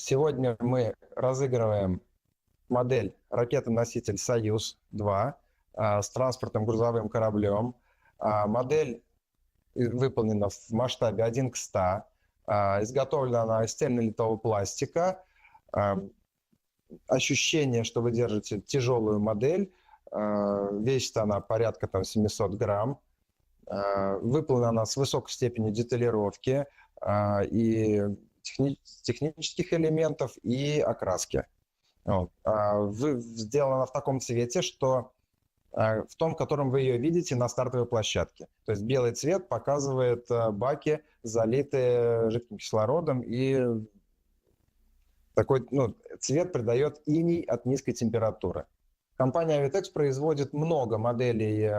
Сегодня мы разыгрываем модель ракеты-носитель «Союз-2» с транспортным грузовым кораблем. Модель выполнена в масштабе 1 к 100. Изготовлена она из цельнолитого пластика. Ощущение, что вы держите тяжелую модель. Весит она порядка 700 грамм. Выполнена она с высокой степенью деталировки и технических элементов, и окраски. Вот. Сделана в таком цвете, что в том, в котором вы ее видите на стартовой площадке. То есть белый цвет показывает баки, залитые жидким кислородом, и такой цвет придает иней от низкой температуры. Компания Avitex производит много моделей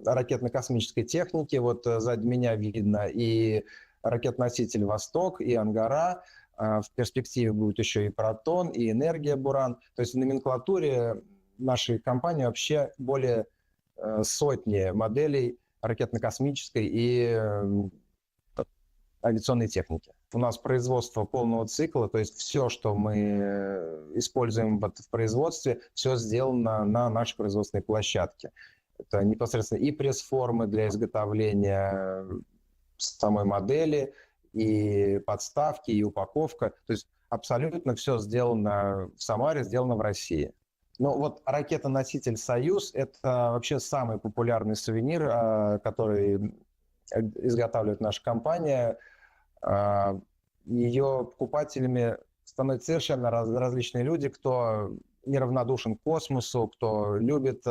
ракетно-космической техники. Вот сзади меня видно и ракет-носитель «Восток», и «Ангара». В перспективе будет еще и «Протон», и «Энергия Буран». То есть в номенклатуре нашей компании вообще более сотни моделей ракетно-космической и авиационной техники. У нас производство полного цикла, то есть все, что мы используем в производстве, все сделано на нашей производственной площадке. Это непосредственно и пресс-формы для изготовления самой модели, и подставки, и упаковка. То есть абсолютно все сделано в Самаре, сделано в России. Но вот ракета-носитель «Союз» — это вообще самый популярный сувенир, который изготавливает наша компания. Ее покупателями становятся совершенно различные люди, кто неравнодушен к космосу, кто любит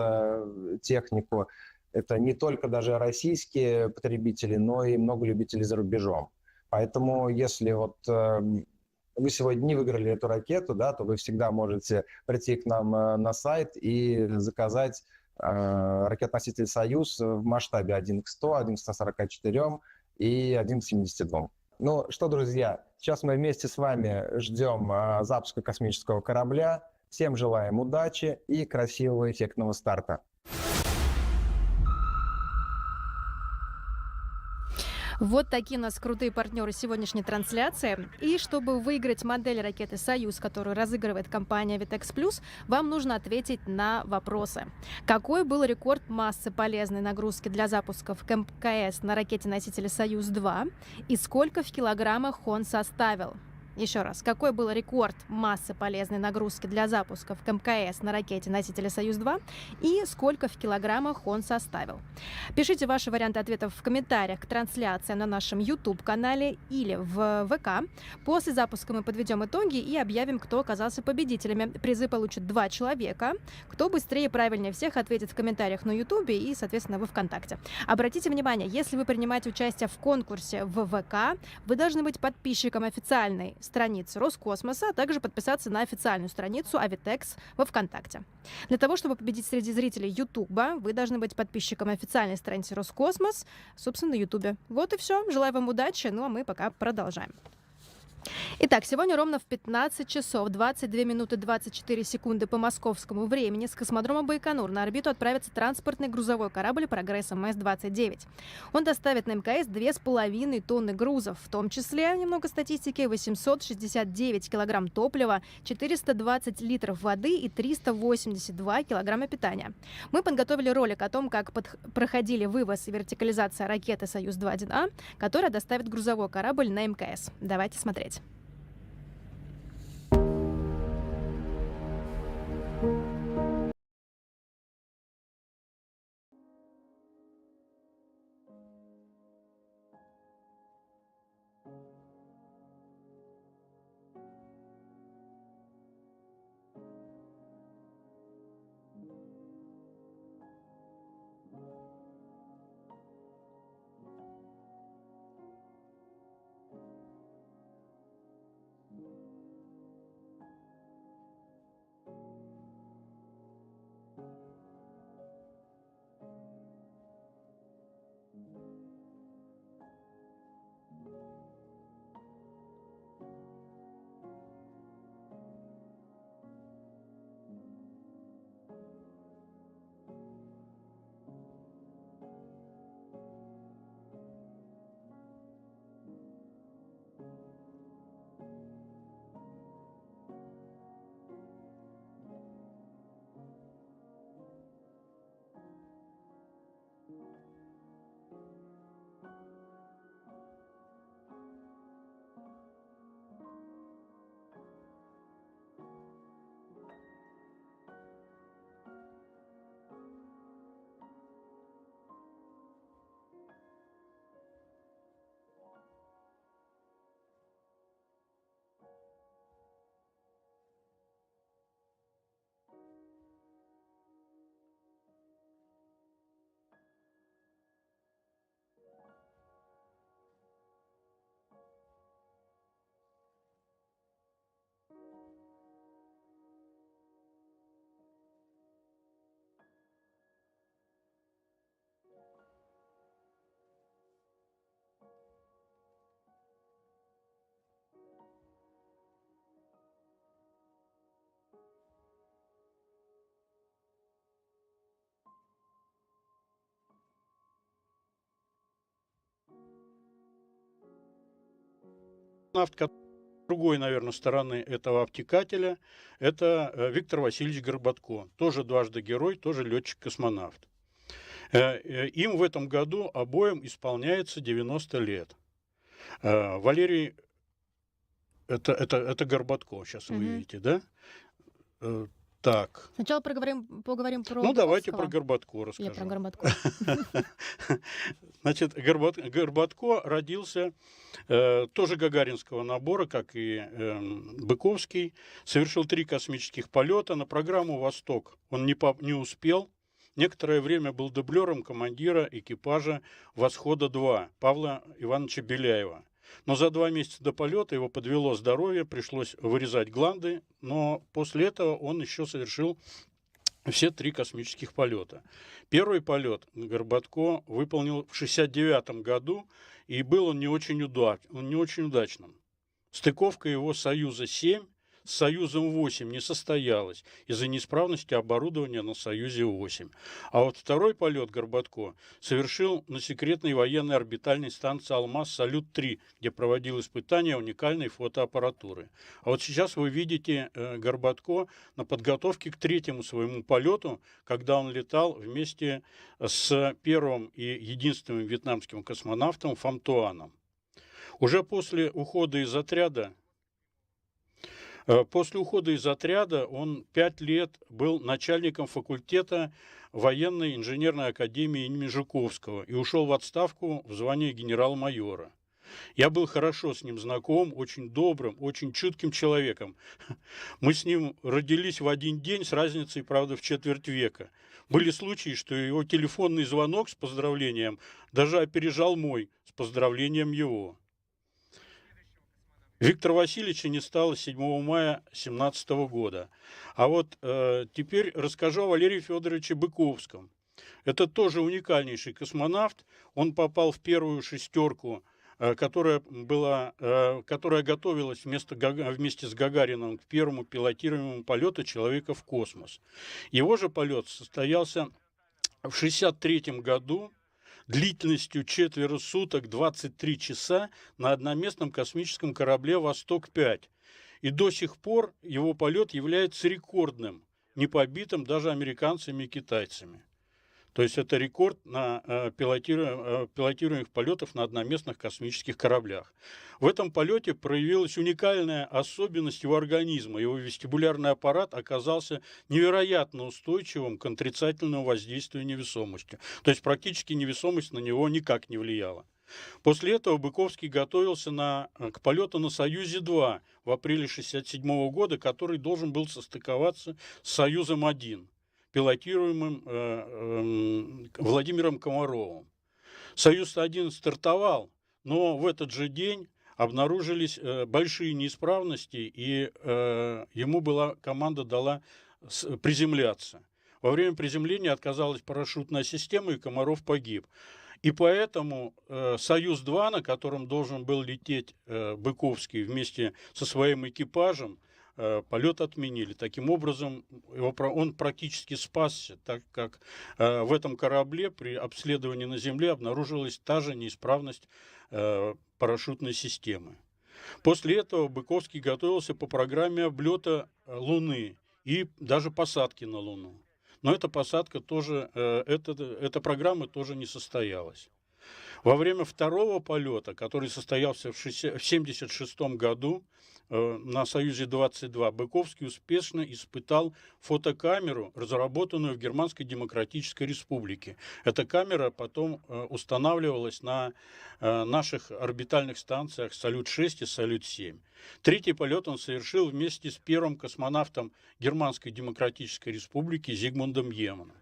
технику. Это не только даже российские потребители, но и много любителей за рубежом. Поэтому если вы сегодня не выиграли эту ракету, да, то вы всегда можете прийти к нам на сайт и заказать ракет-носитель «Союз» в масштабе 1 к 100, 1 к 144 и 1 к 72. Ну что, друзья, сейчас мы вместе с вами ждем запуска космического корабля. Всем желаем удачи и красивого эффектного старта. Вот такие у нас крутые партнеры сегодняшней трансляции. И чтобы выиграть модель ракеты «Союз», которую разыгрывает компания Avitex+, вам нужно ответить на вопросы. Какой был рекорд массы полезной нагрузки для запусков к МКС на ракете-носителе «Союз-2» и сколько в килограммах он составил? Еще раз, какой был рекорд массы полезной нагрузки для запусков к МКС на ракете-носителе «Союз-2» и сколько в килограммах он составил? Пишите ваши варианты ответов в комментариях к трансляции на нашем YouTube-канале или в ВК. После запуска мы подведем итоги и объявим, кто оказался победителями. Призы получат 2 человека. Кто быстрее и правильнее всех ответит в комментариях на YouTube и, соответственно, во ВКонтакте. Обратите внимание, если вы принимаете участие в конкурсе в ВК, вы должны быть подписчиком официальной страницы Роскосмоса, а также подписаться на официальную страницу Avitex во ВКонтакте. Для того, чтобы победить среди зрителей Ютуба, вы должны быть подписчиком официальной страницы Роскосмос, собственно, на Ютубе. Вот и все. Желаю вам удачи, ну а мы пока продолжаем. Итак, сегодня ровно в 15 часов 22 минуты 24 секунды по московскому времени с космодрома Байконур на орбиту отправится транспортный грузовой корабль «Прогресс MS-29». Он доставит на МКС 2,5 тонны грузов, в том числе, немного статистики, 869 килограмм топлива, 420 литров воды и 382 килограмма питания. Мы подготовили ролик о том, как проходили вывоз и вертикализация ракеты «Союз-2-1А», которая доставит грузовой корабль на МКС. Давайте смотреть. другой, наверное, стороны этого обтекателя – это Виктор Васильевич Горбатко, тоже дважды герой, тоже летчик-космонавт. Им в этом году обоим исполняется 90 лет. Валерий, это Горбатко, сейчас вы видите, да? Так. Сначала поговорим про Ну, давайте Буковского. про Горбатко расскажу. Или про Горбатко. Значит, Горбатко родился тоже гагаринского набора, как и Быковский. Совершил 3 космических полета. На программу «Восток» он не успел. Некоторое время был дублером командира экипажа «Восхода-2» Павла Ивановича Беляева. Но за 2 месяца до полета его подвело здоровье, пришлось вырезать гланды, но после этого он еще совершил все 3 космических полета. Первый полет Горбатко выполнил в 1969 году, и был он не очень удачным. Стыковка его «Союза-7» с «Союзом-8» не состоялась из-за неисправности оборудования на «Союзе-8». А вот второй полет Горбатко совершил на секретной военной орбитальной станции «Алмаз» «Салют-3», где проводил испытания уникальной фотоаппаратуры. А вот сейчас вы видите Горбатко на подготовке к 3-му своему полету, когда он летал вместе с первым и единственным вьетнамским космонавтом Фам Туаном. Уже после ухода из отряда он 5 лет был начальником факультета военной инженерной академии имени Жуковского и ушел в отставку в звании генерал-майора. Я был хорошо с ним знаком, очень добрым, очень чутким человеком. Мы с ним родились в один день с разницей, правда, в четверть века. Были случаи, что его телефонный звонок с поздравлением даже опережал мой с поздравлением его. Виктора Васильевича не стало 7 мая 2017 года. А вот теперь расскажу о Валерии Федоровиче Быковском. Это тоже уникальнейший космонавт. Он попал в первую 6-ку, которая готовилась вместе с Гагарином к первому пилотируемому полету человека в космос. Его же полет состоялся в 1963 году. Длительностью 4 суток 23 часа на одноместном космическом корабле «Восток-5». И до сих пор его полет является рекордным, не побитым даже американцами и китайцами. То есть это рекорд на пилотируемых полетов на одноместных космических кораблях. В этом полете проявилась уникальная особенность его организма. Его вестибулярный аппарат оказался невероятно устойчивым к отрицательному воздействию невесомости. То есть практически невесомость на него никак не влияла. После этого Быковский готовился к полету на «Союзе-2» в апреле 1967 года, который должен был состыковаться с «Союзом-1», пилотируемым Владимиром Комаровым. «Союз-1» стартовал, но в этот же день обнаружились большие неисправности, и команда дала приземляться. Во время приземления отказалась парашютная система, и Комаров погиб. И поэтому «Союз-2», на котором должен был лететь Быковский вместе со своим экипажем, полет отменили. Таким образом, он практически спасся, так как в этом корабле при обследовании на Земле обнаружилась та же неисправность парашютной системы. После этого Быковский готовился по программе облета Луны и даже посадки на Луну. Но эта программа тоже не состоялась. Во время второго полета, который состоялся в 1976 году на «Союзе-22», Быковский успешно испытал фотокамеру, разработанную в Германской Демократической Республике. Эта камера потом устанавливалась на наших орбитальных станциях «Салют-6» и «Салют-7». Третий полет он совершил вместе с первым космонавтом Германской Демократической Республики Зигмундом Йеманом.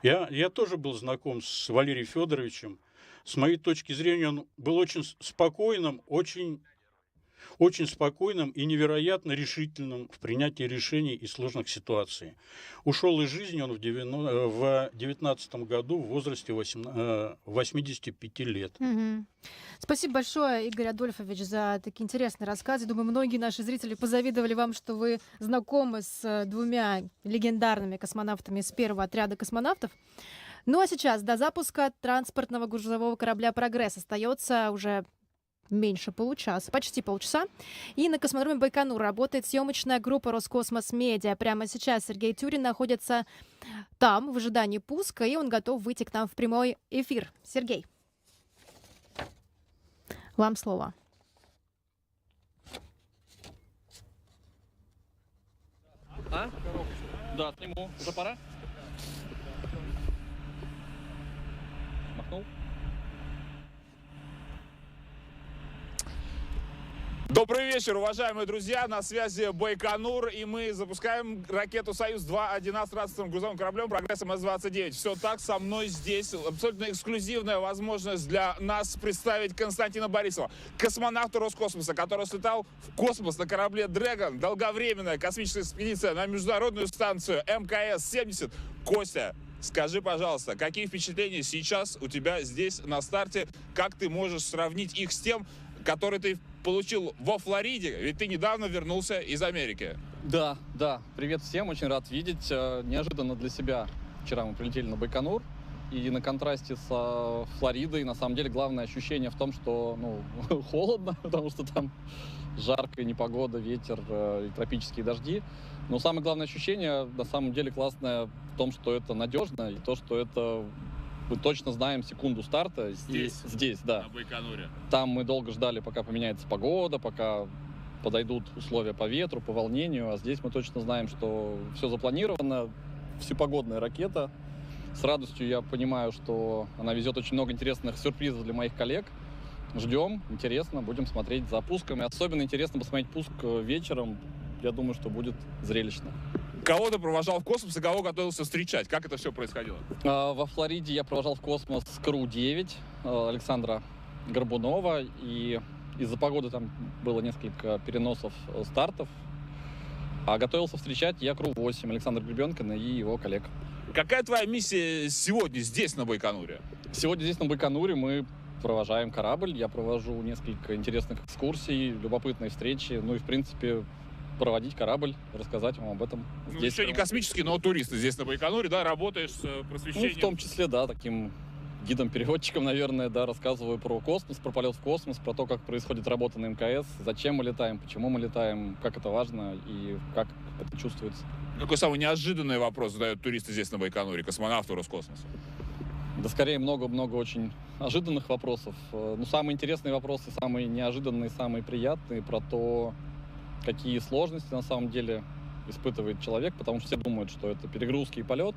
Я тоже был знаком с Валерием Федоровичем. С моей точки зрения, он был очень спокойным, очень спокойным и невероятно решительным в принятии решений и сложных ситуаций. Ушел из жизни он в 19 году в возрасте 85 лет. Мгм. Спасибо большое, Игорь Адольфович, за такие интересные рассказы. Думаю, многие наши зрители позавидовали вам, что вы знакомы с 2 легендарными космонавтами из первого отряда космонавтов. Ну а сейчас до запуска транспортного грузового корабля «Прогресс» остается уже меньше получаса, почти полчаса. И на космодроме Байконур работает съемочная группа Роскосмос Медиа. Прямо сейчас Сергей Тюрин находится там, в ожидании пуска, и он готов выйти к нам в прямой эфир. Сергей, вам слово. Да, сниму. Уже пора? Махнул? Добрый вечер, уважаемые друзья, на связи Байконур, и мы запускаем ракету «Союз-2» 11-м грузовым кораблем «Прогресс МС-29». Все так, со мной здесь абсолютно эксклюзивная возможность для нас представить Константина Борисова, космонавта Роскосмоса, который слетал в космос на корабле «Дрэгон», долговременная космическая экспедиция на международную станцию МКС-70. Костя, скажи, пожалуйста, какие впечатления сейчас у тебя здесь на старте, как ты можешь сравнить их с тем, который ты получил во Флориде, ведь ты недавно вернулся из Америки. Да, привет всем, очень рад видеть. Неожиданно для себя вчера мы прилетели на Байконур, и на контрасте с Флоридой, на самом деле, главное ощущение в том, что холодно, потому что там жаркая непогода, ветер и тропические дожди. Но самое главное ощущение, на самом деле, классное в том, что это надежно, и то, что это мы точно знаем секунду старта. Здесь, да. На Байконуре. Там мы долго ждали, пока поменяется погода, пока подойдут условия по ветру, по волнению. А здесь мы точно знаем, что все запланировано. Всепогодная ракета. С радостью я понимаю, что она везет очень много интересных сюрпризов для моих коллег. Ждем, интересно, будем смотреть за пуском. И особенно интересно посмотреть пуск вечером. Я думаю, что будет зрелищно. Кого ты провожал в космос и кого готовился встречать? Как это все происходило? Во Флориде я провожал в космос КРУ-9 Александра Горбунова. И из-за погоды там было несколько переносов стартов. А готовился встречать я КРУ-8 Александра Гребенкина и его коллег. Какая твоя миссия сегодня здесь, на Байконуре? Сегодня здесь, на Байконуре, мы провожаем корабль. Я провожу несколько интересных экскурсий, любопытные встречи. Ну и, в принципе, проводить корабль, рассказать вам об этом. Здесь еще не космический, но туристы здесь на Байконуре, да, работаешь с просвещением? В том числе, да, таким гидом-переводчиком, наверное, да, рассказываю про космос, про полет в космос, про то, как происходит работа на МКС, зачем мы летаем, почему мы летаем, как это важно и как это чувствуется. Какой самый неожиданный вопрос задают туристы здесь на Байконуре, космонавту Роскосмоса? Да скорее много-много очень ожиданных вопросов. Но самые интересные вопросы, самые неожиданные, самые приятные про то, какие сложности на самом деле испытывает человек, потому что все думают, что это перегрузки и полет.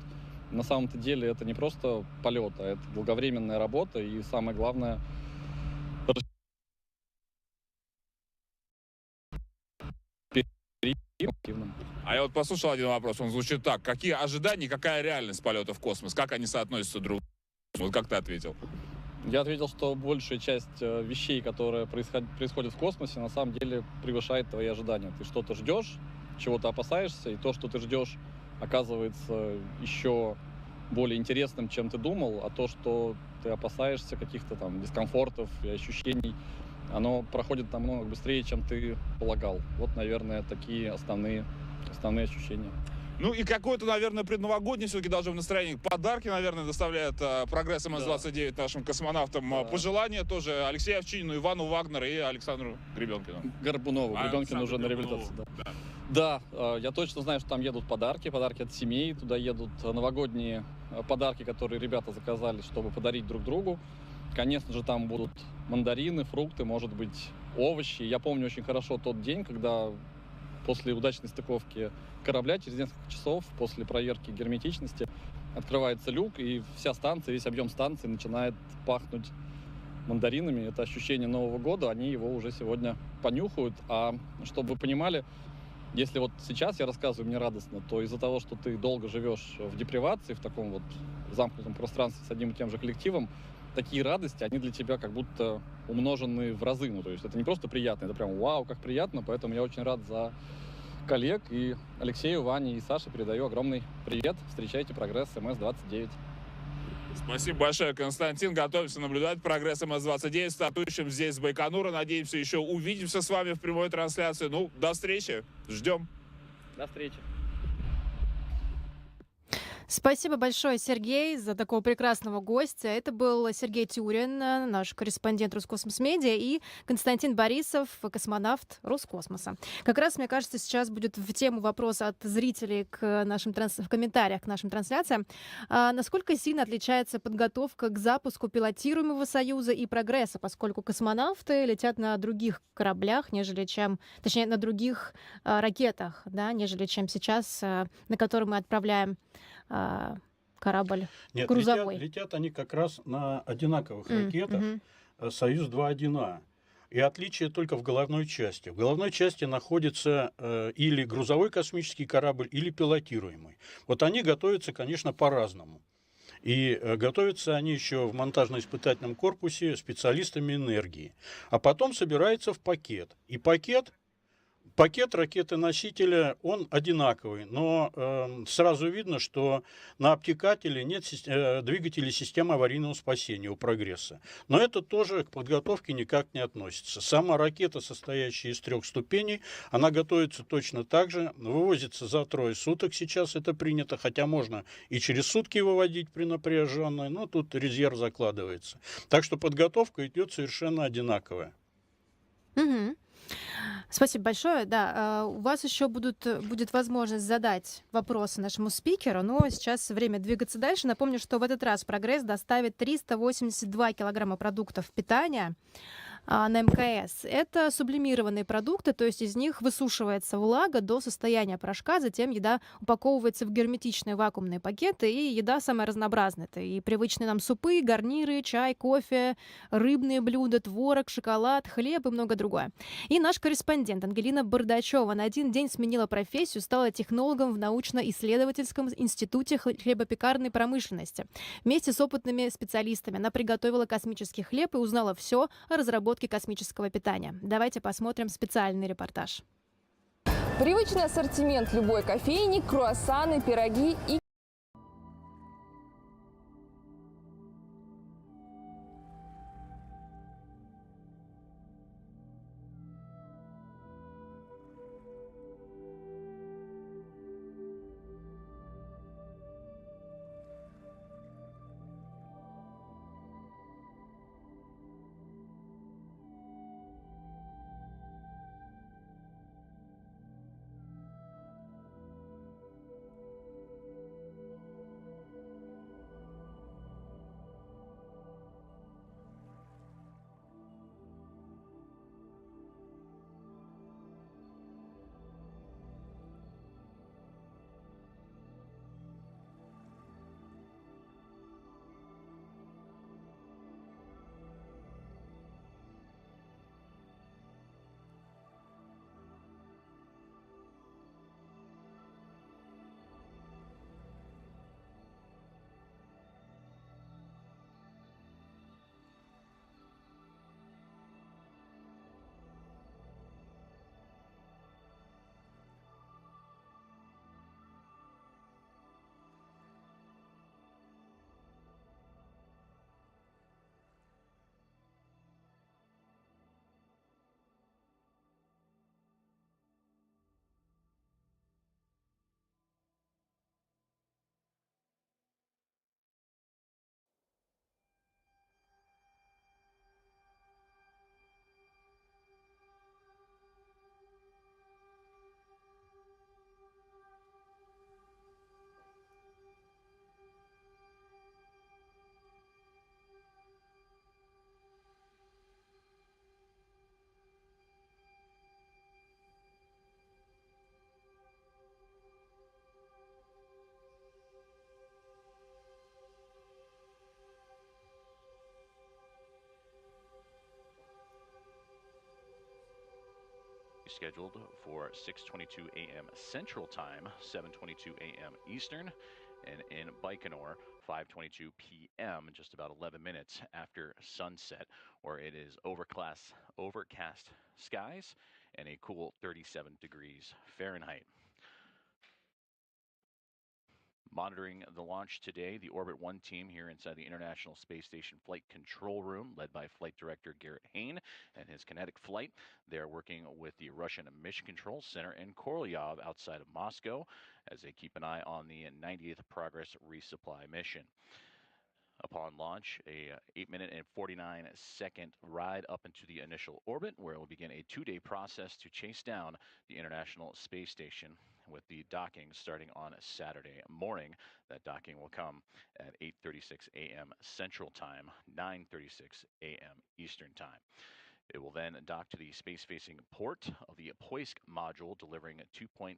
На самом-то деле это не просто полет, а это долговременная работа и самое главное А я вот послушал один вопрос, он звучит так. Какие ожидания, какая реальность полета в космос? Как они соотносятся друг к другу? Вот как ты ответил? Я ответил, что большая часть вещей, которые происходят в космосе, на самом деле превышает твои ожидания. Ты что-то ждешь, чего-то опасаешься, и то, что ты ждешь, оказывается еще более интересным, чем ты думал, а то, что ты опасаешься каких-то там дискомфортов и ощущений, оно проходит намного быстрее, чем ты полагал. Вот, наверное, такие основные ощущения. Ну и какое-то, наверное, предновогоднее все-таки даже в настроении. Подарки, наверное, доставляет Прогресс МС-29 нашим космонавтам. Да. Пожелания тоже Алексею Овчинину, Ивану Вагнеру и Александру Гребенкину. Горбунову. Гребенкин уже на реабилитации. Да, я точно знаю, что там едут подарки от семей. Туда едут новогодние подарки, которые ребята заказали, чтобы подарить друг другу. Конечно же, там будут мандарины, фрукты, может быть, овощи. Я помню очень хорошо тот день, когда после удачной стыковки корабля через несколько часов после проверки герметичности открывается люк, и вся станция, весь объем станции начинает пахнуть мандаринами. Это ощущение Нового года, они его уже сегодня понюхают. А чтобы вы понимали, если вот сейчас я рассказываю, мне радостно, то из-за того, что ты долго живешь в депривации, в таком вот замкнутом пространстве с одним и тем же коллективом, такие радости, они для тебя как будто умножены в разы. Ну, то есть это не просто приятно, это прям вау, как приятно. Поэтому я очень рад за коллег. И Алексею, Ване и Саше передаю огромный привет. Встречайте Прогресс МС-29. Спасибо большое, Константин. Готовимся наблюдать Прогресс МС-29, стартующим здесь с Байконура. Надеемся, еще увидимся с вами в прямой трансляции. Ну, до встречи. Ждем. До встречи. Спасибо большое, Сергей, за такого прекрасного гостя. Это был Сергей Тюрин, наш корреспондент Роскосмос-медиа, и Константин Борисов, космонавт Роскосмоса. Как раз, мне кажется, сейчас будет в тему вопрос от зрителей в комментариях к нашим трансляциям. Насколько сильно отличается подготовка к запуску пилотируемого «Союза» и «Прогресса», поскольку космонавты летят на других кораблях, точнее, на других ракетах, да, нежели чем сейчас, на который мы отправляем корабль Нет, грузовой. летят они как раз на одинаковых М, ракетах мгм. «Союз-2.1А». И отличие только в головной части. В головной части находится или грузовой космический корабль, или пилотируемый. Вот они готовятся, конечно, по-разному. И готовятся они еще в монтажно-испытательном корпусе специалистами энергии. А потом собирается в пакет. И пакет ракеты-носителя, он одинаковый, но сразу видно, что на обтекателе нет двигателей системы аварийного спасения у «Прогресса». Но это тоже к подготовке никак не относится. Сама ракета, состоящая из 3 ступеней, она готовится точно так же, вывозится за 3 суток, сейчас это принято, хотя можно и через сутки выводить при напряженной, но тут резерв закладывается. Так что подготовка идет совершенно одинаковая. Мгм. Спасибо большое. Да, у вас еще будет возможность задать вопросы нашему спикеру, но сейчас время двигаться дальше. Напомню, что в этот раз «Прогресс» доставит 382 килограмма продуктов питания на МКС. Это сублимированные продукты, то есть из них высушивается влага до состояния порошка, затем еда упаковывается в герметичные вакуумные пакеты, и еда самая разнообразная. Это и привычные нам супы, гарниры, чай, кофе, рыбные блюда, творог, шоколад, хлеб и много другое. И наш корреспондент Ангелина Бардачева на один день сменила профессию, стала технологом в научно-исследовательском институте хлебопекарной промышленности. Вместе с опытными специалистами она приготовила космический хлеб и узнала все о разработке космического питания. Давайте посмотрим специальный репортаж. Привычный ассортимент любой кофейни, круассаны, пироги и scheduled for 6:22 a.m. Central Time, 7:22 a.m. Eastern, and in Baikonur, 5:22 p.m., just about 11 minutes after sunset, where it is overcast skies and a cool 37 degrees Fahrenheit. Monitoring the launch today, the Orbit 1 team here inside the International Space Station Flight Control Room, led by Flight Director Garrett Hain and his kinetic flight. They're working with the Russian Mission Control Center in Korolyov outside of Moscow as they keep an eye on the 90th Progress resupply mission. Upon launch, a 8-minute and 49-second ride up into the initial orbit, where it will begin a 2-day process to chase down the International Space Station, with the docking starting on Saturday morning. That docking will come at 8:36 a.m. Central Time, 9:36 a.m. Eastern Time. It will then dock to the space-facing port of the Poisk module, delivering 2.7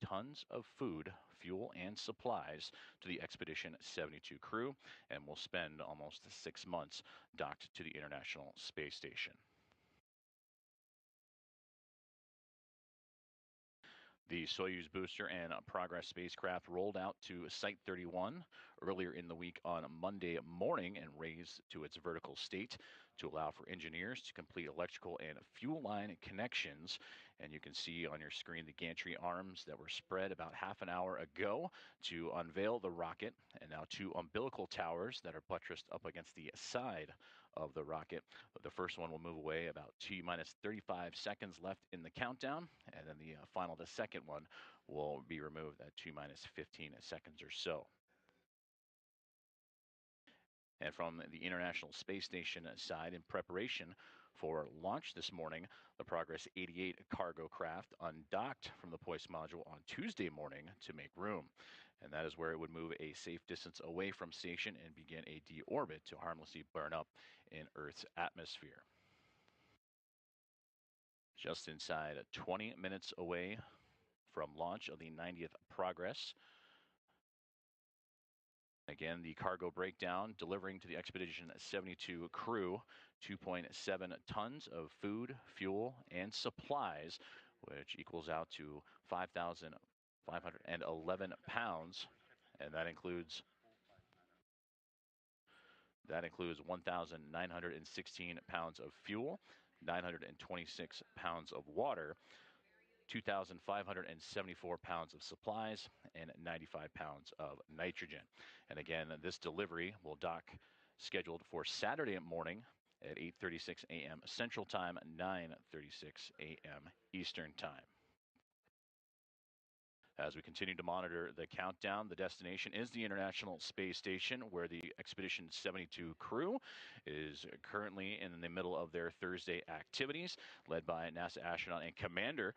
tons of food, fuel, and supplies to the Expedition 72 crew, and will spend almost 6 months docked to the International Space Station. The Soyuz booster and Progress spacecraft rolled out to Site 31 earlier in the week on Monday morning and raised to its vertical state to allow for engineers to complete electrical and fuel line connections. And you can see on your screen the gantry arms that were spread about half an hour ago to unveil the rocket, and now 2 umbilical towers that are buttressed up against the side of the rocket. The first one will move away about T-minus 35 seconds left in the countdown, and then the second one will be removed at T-minus 15 seconds or so. And from the International Space Station side, in preparation for launch this morning, the Progress 88 cargo craft undocked from the Poisk module on Tuesday morning to make room. And that is where it would move a safe distance away from station and begin a deorbit to harmlessly burn up in Earth's atmosphere. Just inside 20 minutes away from launch of the 90th Progress. Again, the cargo breakdown, delivering to the Expedition 72 crew 2.7 tons of food, fuel, and supplies, which equals out to 5,511 pounds, and that includes 1,916 pounds of fuel, 926 pounds of water, 2,574 pounds of supplies, and 95 pounds of nitrogen. And again, this delivery will dock scheduled for Saturday morning at 8:36 a.m. Central Time, 9:36 a.m. Eastern Time. As we continue to monitor the countdown, the destination is the International Space Station, where the Expedition 72 crew is currently in the middle of their Thursday activities, led by NASA astronaut and commander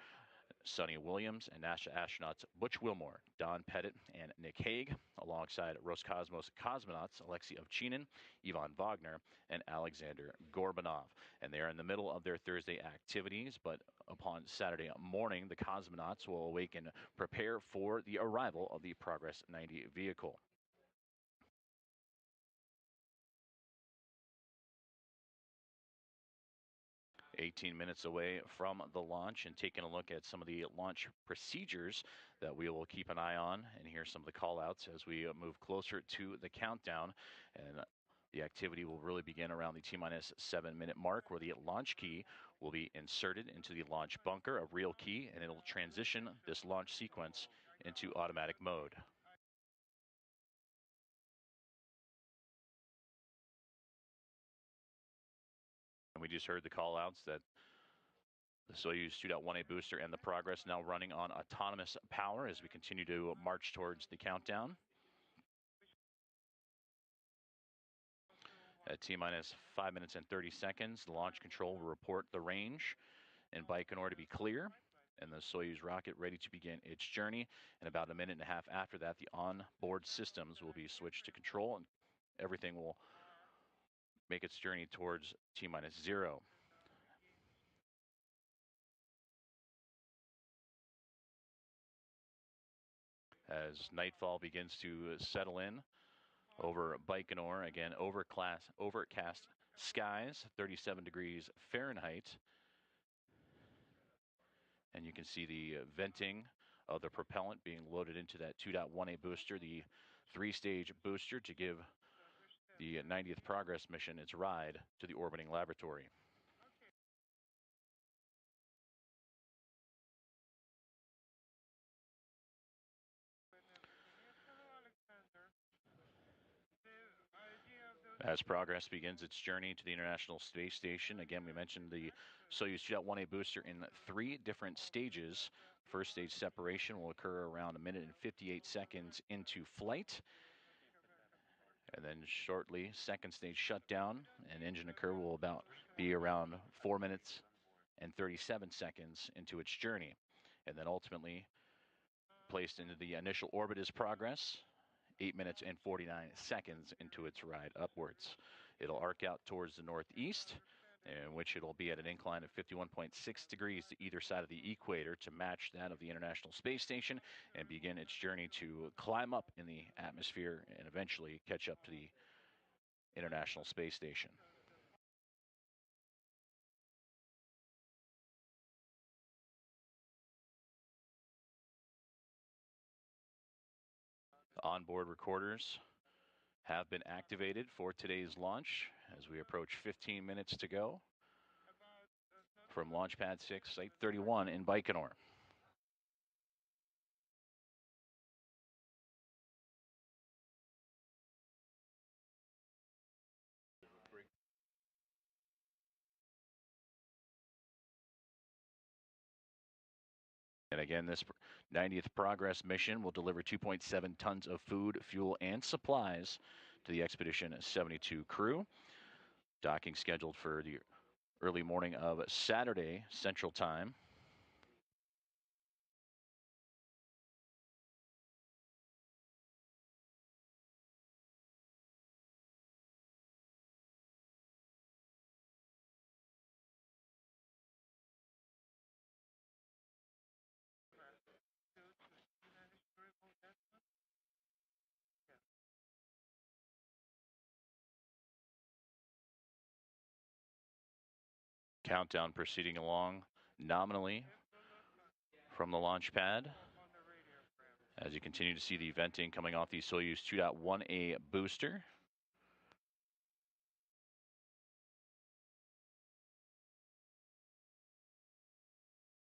Sonny Williams and NASA astronauts Butch Wilmore, Don Pettit, and Nick Hague, alongside Roscosmos cosmonauts Alexei Ovchinin, Ivan Wagner, and Alexander Gorbanov. And they are in the middle of their Thursday activities, but upon Saturday morning, the cosmonauts will awake and prepare for the arrival of the Progress 90 vehicle. "18 minutes away from the launch, and taking a look at some of the launch procedures that we will keep an eye on, and hear some of the call outs as we move closer to the countdown. And the activity will really begin around the T-minus 7-minute mark, where the launch key will be inserted into the launch bunker, a real key, and it'll transition this launch sequence into automatic mode. And we just heard the call outs that the Soyuz 2.1A booster and the Progress now running on autonomous power as we continue to march towards the countdown. At T-minus 5 minutes and 30 seconds, the launch control will report the range in Baikonur to be clear, and the Soyuz rocket ready to begin its journey. And about a minute and a half after that, the onboard systems will be switched to control, and everything will make its journey towards T-minus 0. As nightfall begins to settle in over Baikonur, again, overcast skies, 37 degrees Fahrenheit. And you can see the venting of the propellant being loaded into that 2.1A booster, the 3-stage booster, to give the 90th Progress mission its ride to the orbiting laboratory. As Progress begins its journey to the International Space Station, again, we mentioned the Soyuz 2.1A booster in 3 different stages. First stage separation will occur around 1 minute and 58 seconds into flight. And then shortly, second stage shutdown and engine occur will be around 4 minutes and 37 seconds into its journey. And then ultimately placed into the initial orbit is Progress, 8 minutes and 49 seconds into its ride upwards. It'll arc out towards the northeast, in which it'll be at an incline of 51.6 degrees to either side of the equator to match that of the International Space Station, and begin its journey to climb up in the atmosphere and eventually catch up to the International Space Station. Onboard recorders have been activated for today's launch as we approach 15 minutes to go from Launch Pad 6, Site 31 in Baikonur. And again, this 90th Progress mission will deliver 2.7 tons of food, fuel, and supplies to the Expedition 72 crew. Docking scheduled for the early morning of Saturday Central Time. Countdown proceeding along nominally from the launch pad as you continue to see the venting coming off the Soyuz 2.1A booster.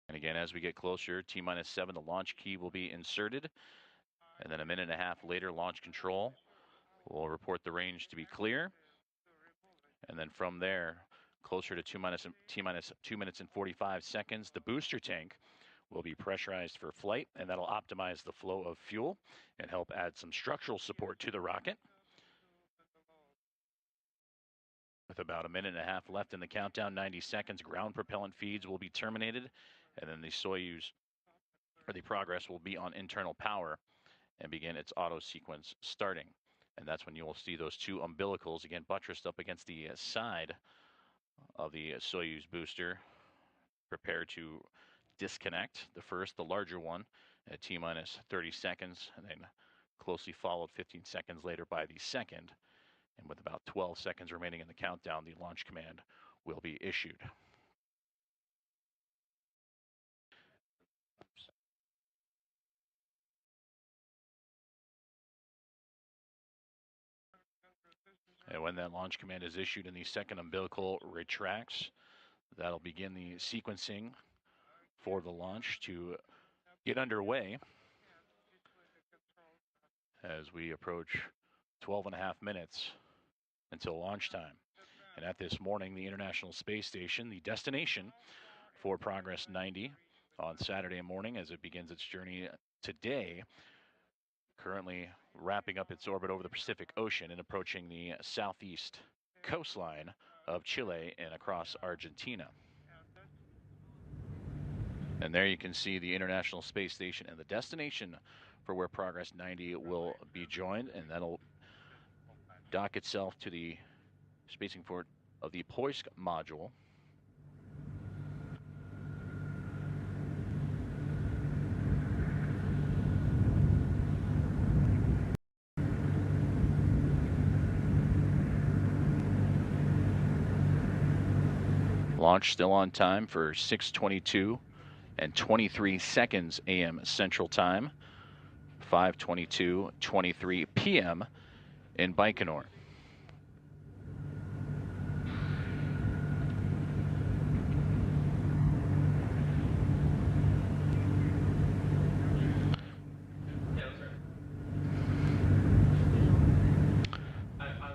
And again, as we get closer, T-7, the launch key will be inserted. And then 1.5 minutes later, launch control will report the range to be clear. And then from there, closer to T-minus 2 minutes and 45 seconds, the booster tank will be pressurized for flight, and that'll optimize the flow of fuel and help add some structural support to the rocket. With about 1.5 minutes left in the countdown, 90 seconds, ground propellant feeds will be terminated, and then the Soyuz, or the Progress, will be on internal power and begin its auto sequence starting. And that's when you will see those 2 umbilicals, again, buttressed up against the side of the Soyuz booster, prepare to disconnect. The first, the larger one, at T-minus 30 seconds, and then closely followed 15 seconds later by the second. And with about 12 seconds remaining in the countdown, the launch command will be issued. And when that launch command is issued and the second umbilical retracts, that'll begin the sequencing for the launch to get underway as we approach 12.5 minutes until launch time. And at this morning, the International Space Station, the destination for Progress 90 on Saturday morning as it begins its journey today, currently wrapping up its orbit over the Pacific Ocean and approaching the southeast coastline of Chile and across Argentina. And there you can see the International Space Station and the destination for where Progress 90 will be joined, and that'll dock itself to the spacing port of the Poisk module. Launch still on time for 6:22 and 23 seconds a.m. Central Time, 5:22:23 p.m. in Baikonur.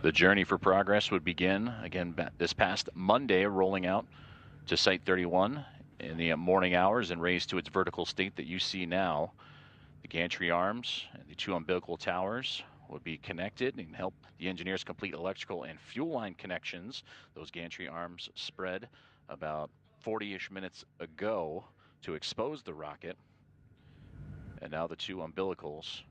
The journey for Progress would begin again this past Monday, rolling out to Site 31 in the morning hours and raised to its vertical state that you see now. The gantry arms and the two umbilical towers would be connected and help the engineers complete electrical and fuel line connections. Those gantry arms spread about 40-ish minutes ago to expose the rocket. And now the two umbilicals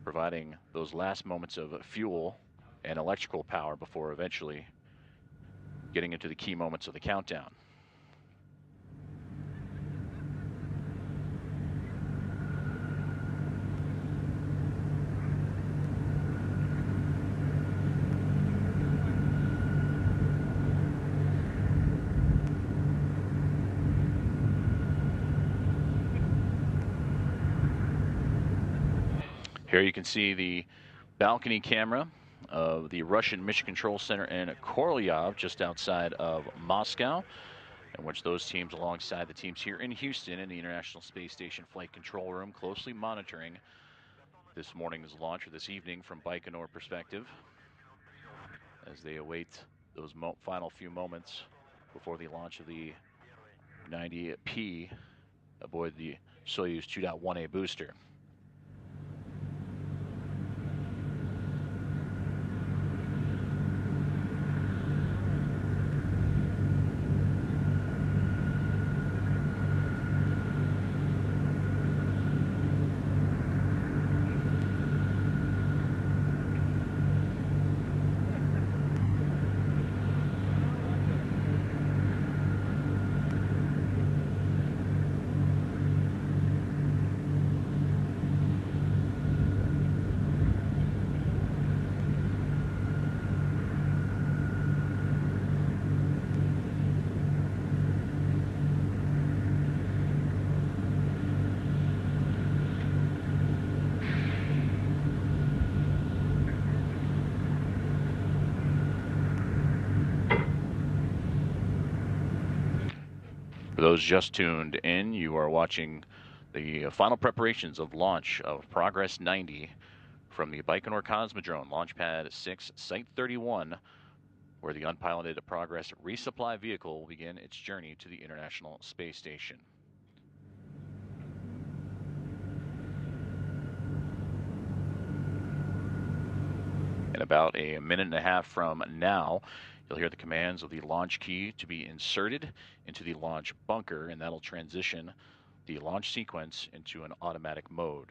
providing those last moments of fuel and electrical power before eventually getting into the key moments of the countdown. Here you can see the balcony camera of the Russian Mission Control Center in Korolyov, just outside of Moscow, in which those teams alongside the teams here in Houston in the International Space Station Flight Control Room closely monitoring this morning's launch, or this evening from Baikonur perspective, as they await those final few moments before the launch of the 90P aboard the Soyuz 2.1A booster. For those just tuned in, you are watching the final preparations of launch of Progress 90 from the Baikonur Cosmodrome, Launch Pad 6, Site 31, where the unpiloted Progress resupply vehicle will begin its journey to the International Space Station. In about a minute and a half from now, you'll hear the commands of the launch key to be inserted into the launch bunker, and that'll transition the launch sequence into an automatic mode.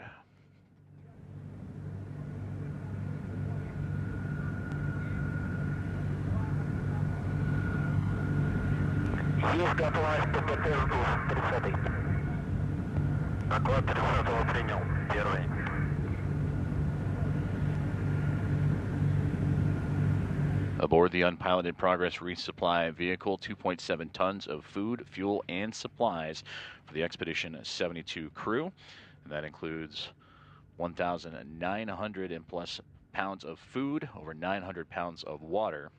Есть готовность ППТ жду, 30-й. Доклад 30-го принял, первый. Aboard the unpiloted Progress resupply vehicle, 2.7 tons of food, fuel, and supplies for the Expedition 72 crew. And that includes 1,900 and plus pounds of food, over 900 pounds of water,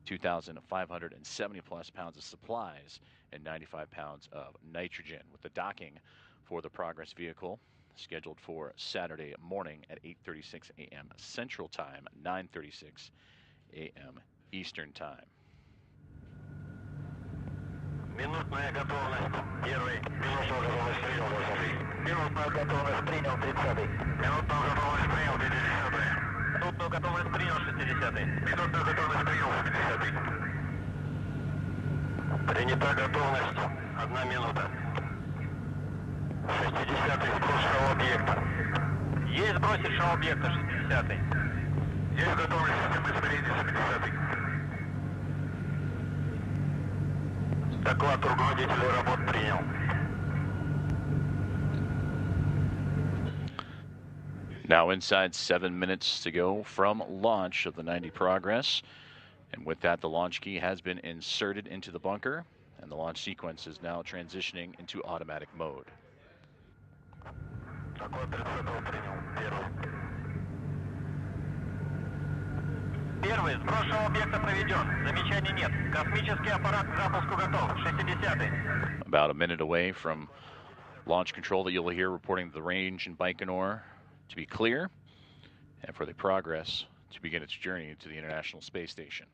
2,570 plus pounds of supplies, and 95 pounds of nitrogen, with the docking for the Progress vehicle scheduled for Saturday morning at 8:36 a.m. Central Time, 9:36 a.m. Eastern Time. Минутная готовность, первый. Минутную готовность принял, 20-й. Минутную готовность принял, 30-й. Минутную готовность принял, 50-й. Минутную готовность принял, 60-й. Минутную готовность принял, 70-й. Принята готовность, 1 минута. 60-й сброс шоу-объекта. Есть сбросить шоу-объекта, 60-й. Есть готовность системы измерения, 70-й. Доклад руководителя работ принял. Now inside 7 minutes to go from launch of the 90 Progress. And with that, the launch key has been inserted into the bunker, and the launch sequence is now transitioning into automatic mode. Доклад 30-го принял. Первый. Первый. Сброс шоу-объекта проведен. Замечаний нет. Космический аппарат к запуску готов. 60-й. About a minute away from launch control that you'll hear reporting the range in Baikonur to be clear, and for the Progress to begin its journey to the International Space Station.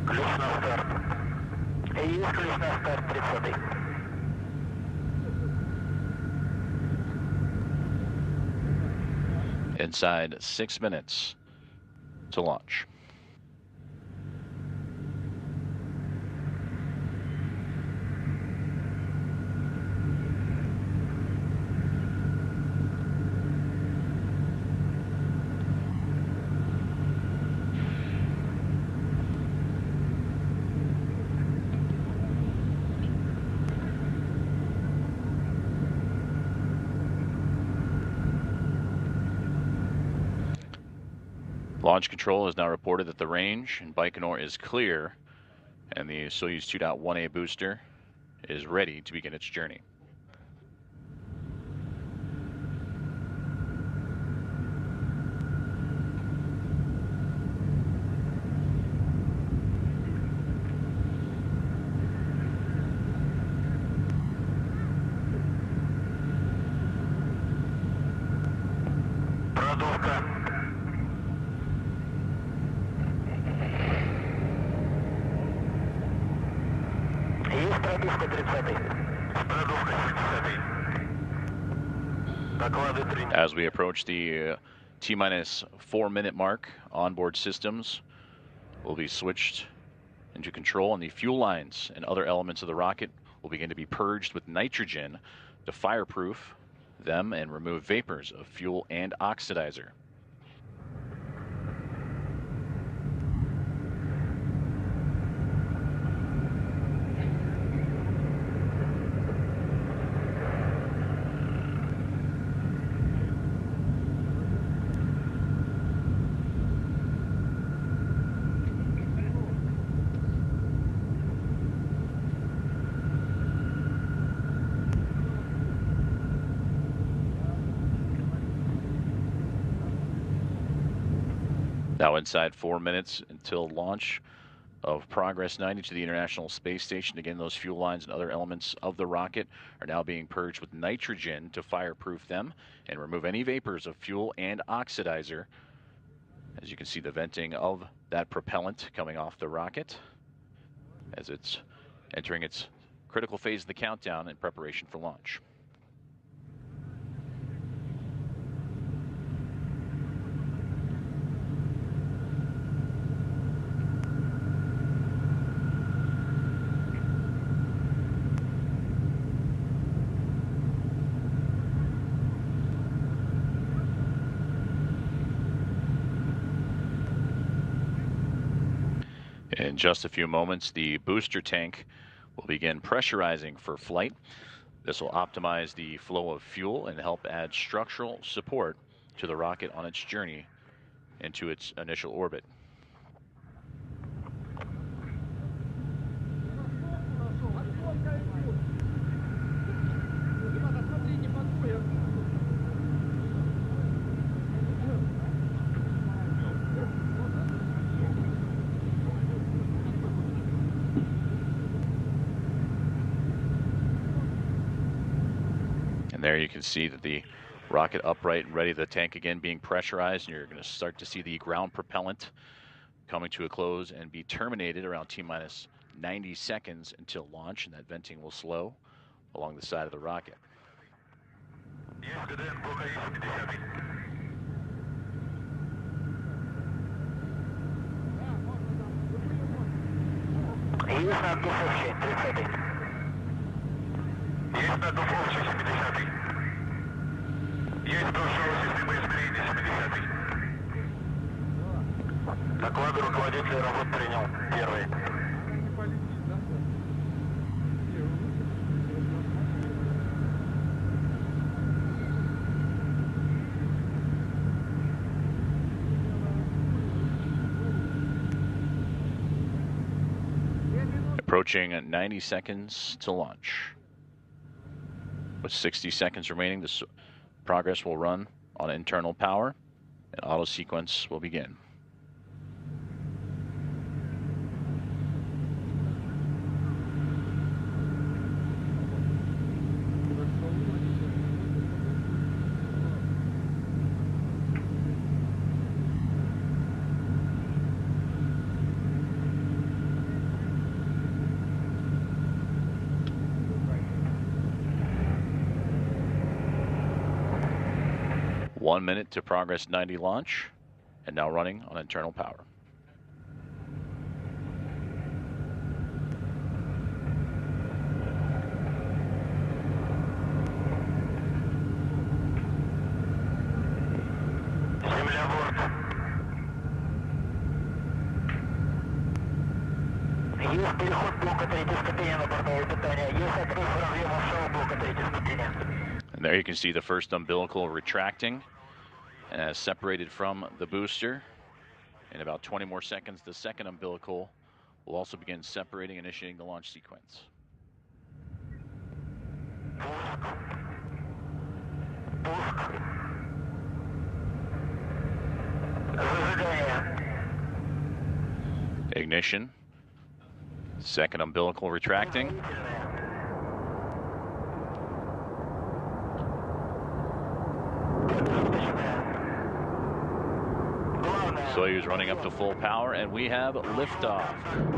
Ключ на старт. Есть ключ на старт 30. Inside 6 minutes to launch. Launch control has now reported that the range in Baikonur is clear, and the Soyuz 2.1A booster is ready to begin its journey. Продувка. Есть продувка 30. Продувка 70. Доклады 3. As we approach the T-minus 4-minute mark, onboard systems will be switched into control, and the fuel lines and other elements of the rocket will begin to be purged with nitrogen to fireproof them and remove vapors of fuel and oxidizer. Now inside 4 minutes until launch of Progress 90 to the International Space Station. Again, those fuel lines and other elements of the rocket are now being purged with nitrogen to fireproof them and remove any vapors of fuel and oxidizer. As you can see, the venting of that propellant coming off the rocket as it's entering its critical phase of the countdown in preparation for launch. In just a few moments, the booster tank will begin pressurizing for flight. This will optimize the flow of fuel and help add structural support to the rocket on its journey into its initial orbit. And there you can see that the rocket upright and ready, the tank again being pressurized, and you're going to start to see the ground propellant coming to a close and be terminated around T-minus 90 seconds until launch, and that venting will slow along the side of the rocket. Есть на духовке 30. Есть на духовке 70. Есть душевая система измерения 70. Доклады руководителя работ принял. Первый. Approaching 90 seconds to launch. With 60 seconds remaining, this Progress will run on internal power, and auto sequence will begin. 1 minute to Progress 90 launch, and now running on internal power. Есть переход блока третьей ступени на бортовое питание. Есть открыв разъема всего блока третьей ступени. And there you can see the first umbilical retracting as separated from the booster. In about 20 more seconds, the second umbilical will also begin separating, initiating the launch sequence. Ignition. Second umbilical retracting. Soyuz running up to full power, and we have liftoff.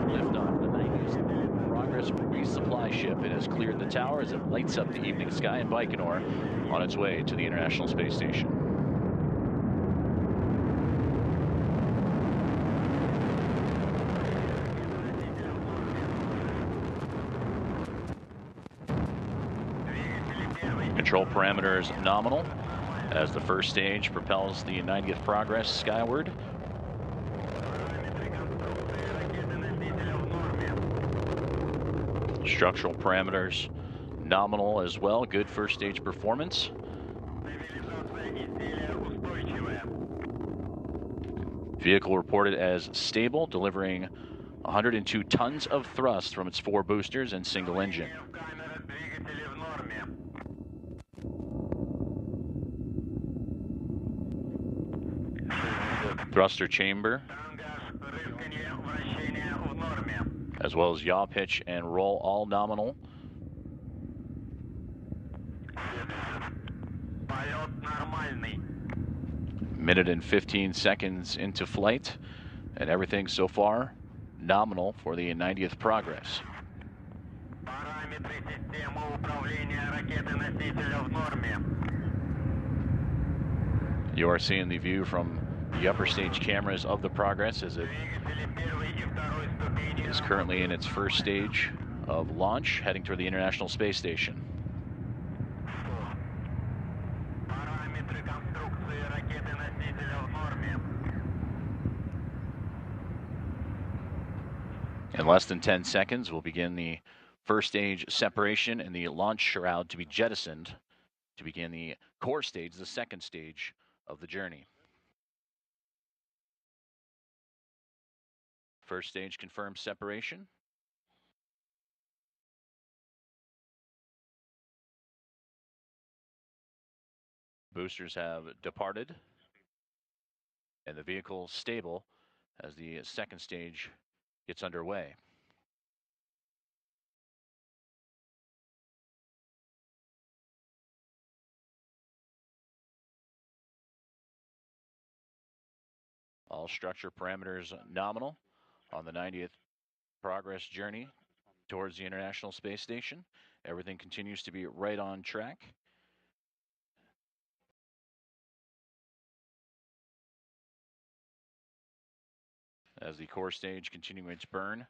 Liftoff, the 90th Progress resupply ship. It has cleared the tower as it lights up the evening sky in Baikonur on its way to the International Space Station. Control parameters nominal as the first stage propels the 90th Progress skyward. Structural parameters nominal as well. Good first stage performance. Vehicle reported as stable, delivering 102 tons of thrust from its 4 boosters and single engine. Thruster chamber, as well as yaw pitch and roll, all nominal. Minute and 15 seconds into flight, and everything so far nominal for the 90th Progress. You are seeing the view from the upper stage cameras of the Progress as it is currently in its first stage of launch, heading toward the International Space Station. In less than 10 seconds, we'll begin the first stage separation and the launch shroud to be jettisoned to begin the core stage, the second stage of the journey. First stage confirmed separation. Boosters have departed, and the vehicle stable as the second stage gets underway. All structure parameters nominal on the 90th Progress journey towards the International Space Station. Everything continues to be right on track. As the core stage continuing its burn,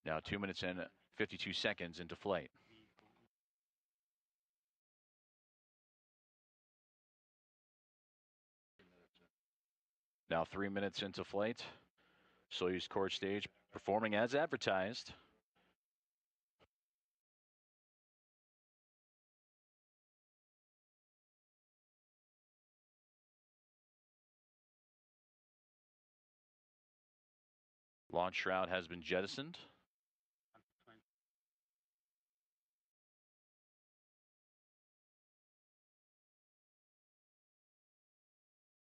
now 2 minutes and 52 seconds into flight. Now 3 minutes into flight. Soyuz core stage performing as advertised. Launch shroud has been jettisoned.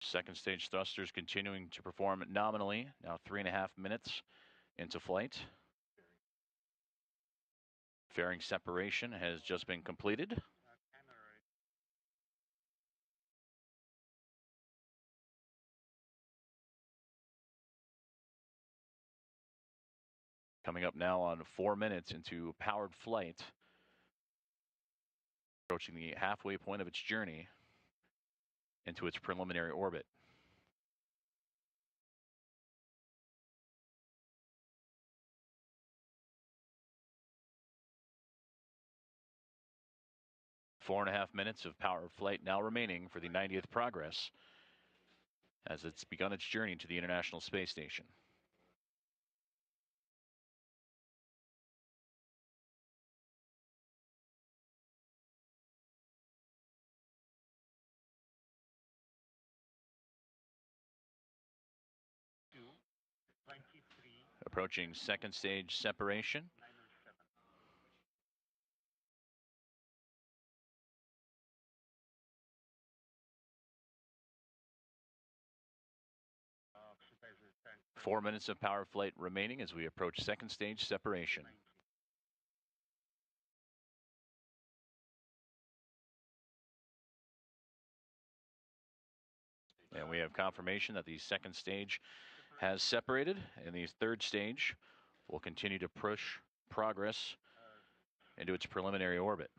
Second stage thrusters continuing to perform nominally, now 3.5 minutes into flight. Fairing separation has just been completed. Coming up now on 4 minutes into powered flight, approaching the halfway point of its journey. into its preliminary orbit. Four and a half minutes of powered flight now remaining for the 90th Progress as it's begun its journey to the International Space Station. Approaching second stage separation. Four minutes of power flight remaining as we approach second stage separation. And we have confirmation that the second stage has separated, and the third stage will continue to push Progress into its preliminary orbit.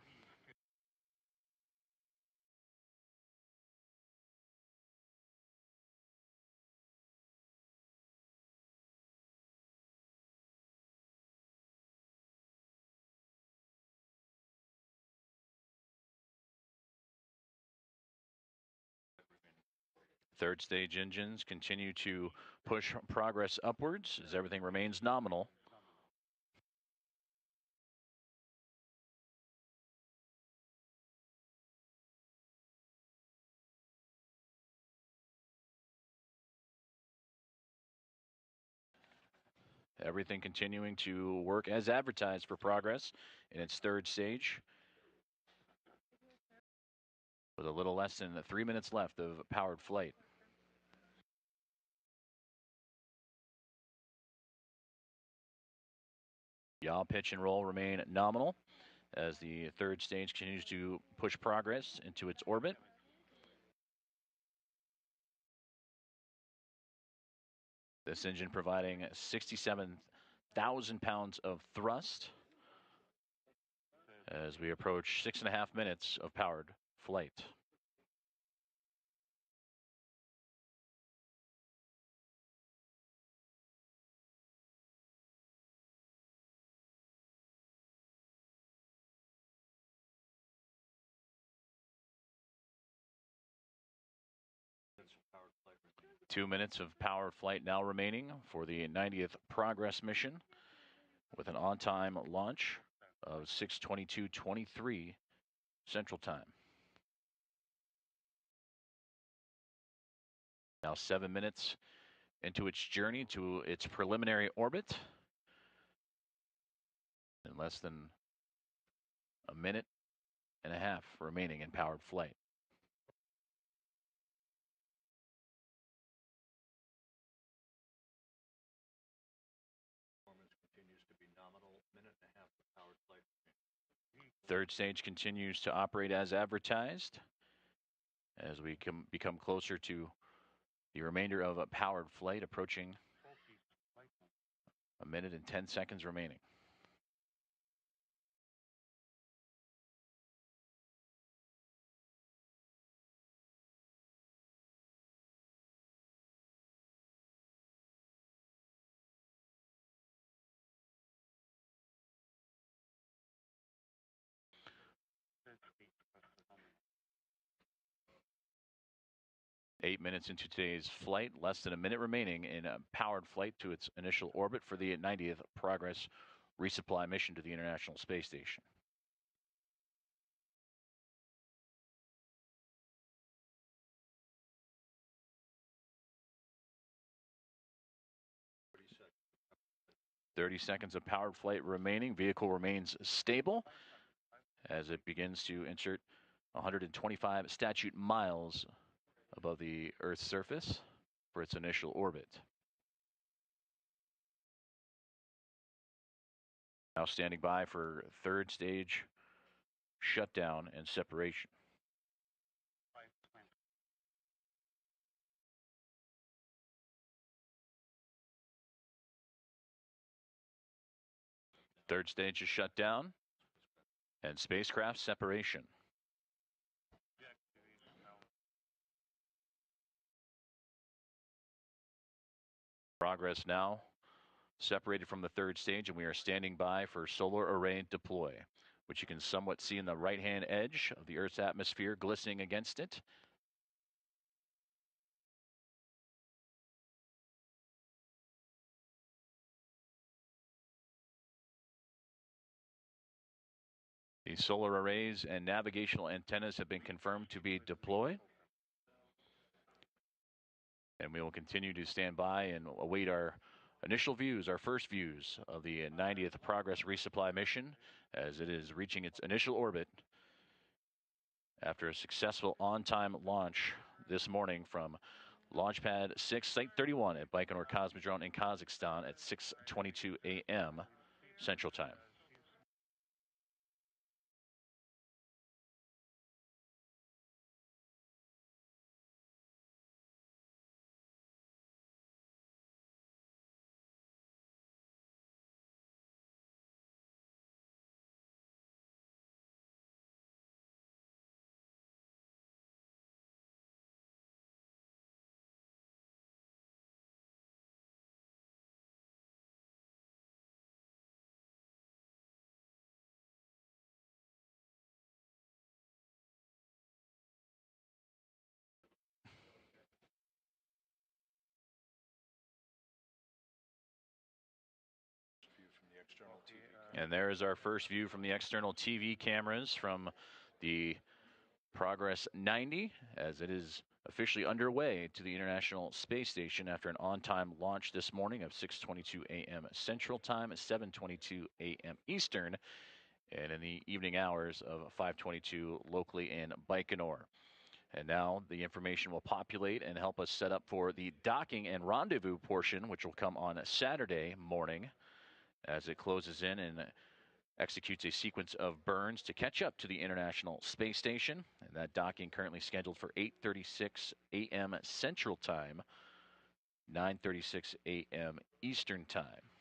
Third stage engines continue to push Progress upwards as everything remains nominal. Everything continuing to work as advertised for Progress in its third stage. With a little less than 3 minutes left of powered flight. Yaw, pitch, and roll remain nominal as the third stage continues to push Progress into its orbit. This engine providing 67,000 pounds of thrust as we approach 6.5 minutes of powered flight. Two minutes of powered flight now remaining for the 90th Progress mission with an on-time launch of 6:22:23 Central Time. Now 7 minutes into its journey to its preliminary orbit. And less than a minute and a half remaining in powered flight. Third stage continues to operate as advertised as we become closer to the remainder of a powered flight, approaching a minute and 10 seconds remaining. Eight minutes into today's flight, less than a minute remaining in a powered flight to its initial orbit for the 90th Progress resupply mission to the International Space Station. .30 seconds of powered flight remaining. Vehicle remains stable as it begins to insert 125 statute miles above the Earth's surface for its initial orbit. Now standing by for third stage shutdown and separation. Third stage is shut down and spacecraft separation. Progress now separated from the third stage, and we are standing by for solar array deploy, which you can somewhat see in the right-hand edge of the Earth's atmosphere glistening against it. The solar arrays and navigational antennas have been confirmed to be deployed. And we will continue to stand by and await our initial views, our first views of the 90th Progress Resupply mission as it is reaching its initial orbit after a successful on-time launch this morning from Launch Pad 6, Site 31 at Baikonur Cosmodrome in Kazakhstan at 6:22 a.m. Central Time. And there is our first view from the external TV cameras from the Progress 90 as it is officially underway to the International Space Station after an on-time launch this morning of 6:22 a.m. Central Time, 7:22 a.m. Eastern, and in the evening hours of 5:22 locally in Baikonur. And now the information will populate and help us set up for the docking and rendezvous portion, which will come on Saturday morning as it closes in and executes a sequence of burns to catch up to the International Space Station. And that docking currently scheduled for 8:36 a.m. Central Time, 9:36 a.m. Eastern Time.